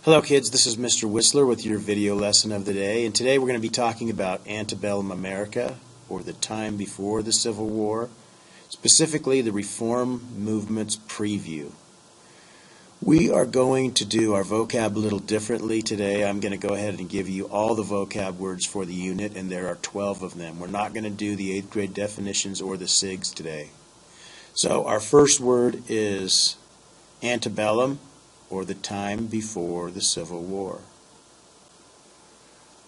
Hello kids, this is Mr. Whistler with your video lesson of the day, and today we're going to be talking about antebellum America, or the time before the Civil War, specifically the Reform Movement's preview. We are going to do our vocab a little differently today. I'm going to go ahead and give you all the vocab words for the unit, and there are 12 of them. We're not going to do the 8th grade definitions or the SIGs today. So our first word is antebellum, or the time before the Civil War.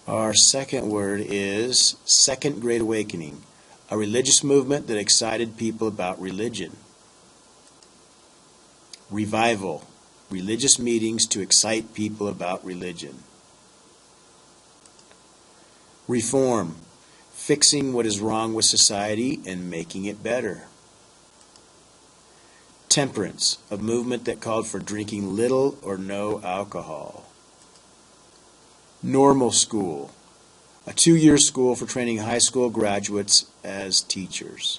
Our second word is Second Great Awakening, a religious movement that excited people about religion. Revival, religious meetings to excite people about religion. Reform, fixing what is wrong with society and making it better. Temperance, a movement that called for drinking little or no alcohol. Normal school, a 2-year school for training high school graduates as teachers.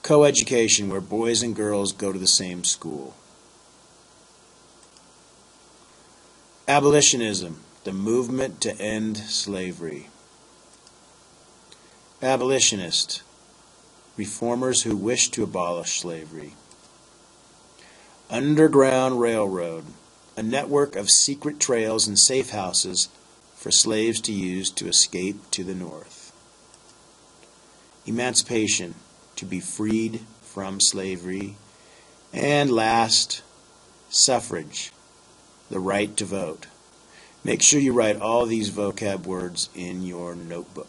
Coeducation, where boys and girls go to the same school. Abolitionism, the movement to end slavery. Abolitionist, reformers who wish to abolish slavery. Underground Railroad, a network of secret trails and safe houses for slaves to use to escape to the north. Emancipation, to be freed from slavery. And last, suffrage, the right to vote. Make sure you write all these vocab words in your notebook.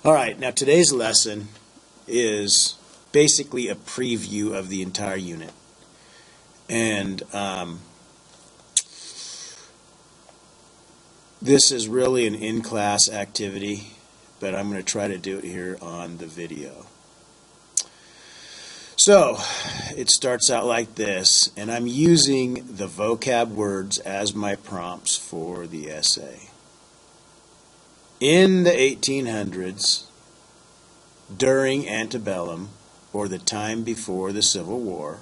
Alright, now today's lesson is basically a preview of the entire unit. And this is really an in-class activity, but I'm going to try to do it here on the video. So, it starts out like this, and I'm using the vocab words as my prompts for the essay. In the 1800s, during antebellum, or the time before the Civil War,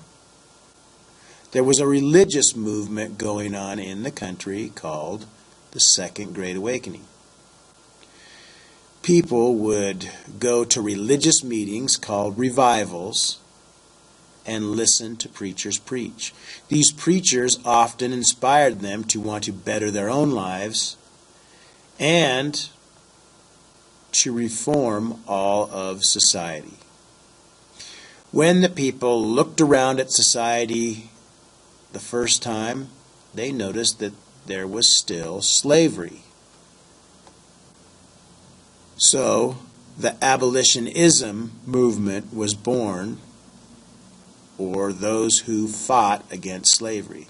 there was a religious movement going on in the country called the Second Great Awakening. People would go to religious meetings called revivals and listen to preachers preach. These preachers often inspired them to want to better their own lives and to reform all of society. When the people looked around at society the first time, they noticed that there was still slavery. So the abolitionism movement was born, or those who fought against slavery.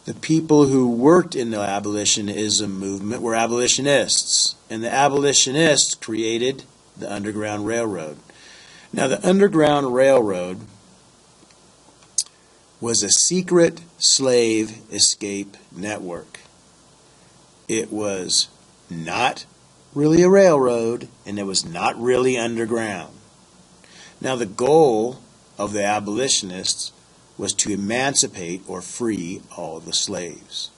The people who worked in the abolitionism movement were abolitionists, and the abolitionists created the Underground Railroad. Now, the Underground Railroad was a secret slave escape network. It was not really a railroad, and it was not really underground. Now, the goal of the abolitionists was to emancipate or free all the slaves.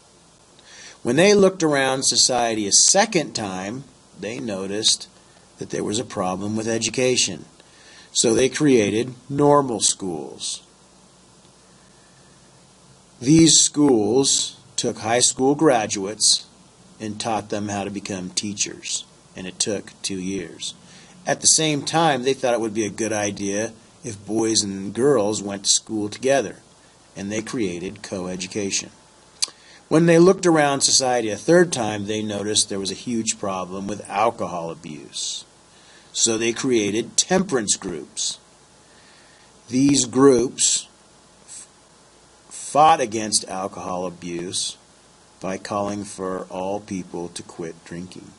When they looked around society a second time, they noticed that there was a problem with education. So they created normal schools. These schools took high school graduates and taught them how to become teachers, and it took 2 years. At the same time, they thought it would be a good idea if boys and girls went to school together, and they created coeducation. When they looked around society a third time, they noticed there was a huge problem with alcohol abuse. So they created temperance groups. These groups fought against alcohol abuse by calling for all people to quit drinking.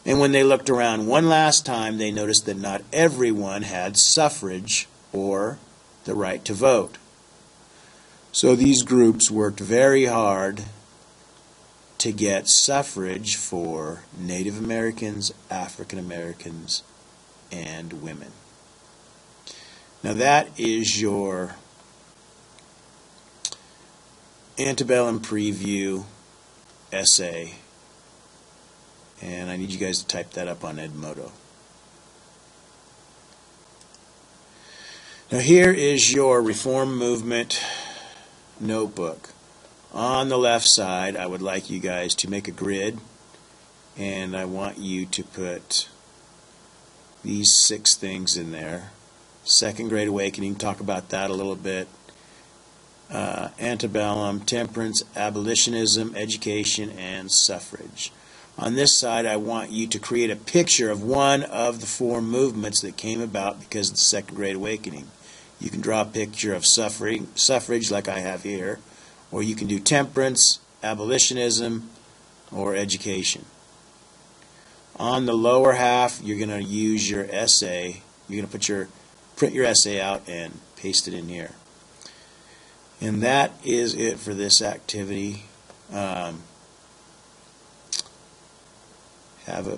And when they looked around one last time, they noticed that not everyone had suffrage or the right to vote. So these groups worked very hard to get suffrage for Native Americans, African Americans, and women. Now that is your Antebellum Preview essay, and I need you guys to type that up on Edmodo. Now here is your Reform Movement notebook. On the left side, I would like you guys to make a grid, and I want you to put these 6 things in there. Second Great Awakening, talk about that a little bit. Antebellum, temperance, abolitionism, education, and suffrage. On this side, I want you to create a picture of one of the 4 movements that came about because of the Second Great Awakening. You can draw a picture of suffrage like I have here, or you can do temperance, abolitionism, or education. On the lower half, you're going to use your essay. You're going to print your essay out and paste it in here. And that is it for this activity.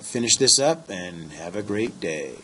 Finish this up and have a great day.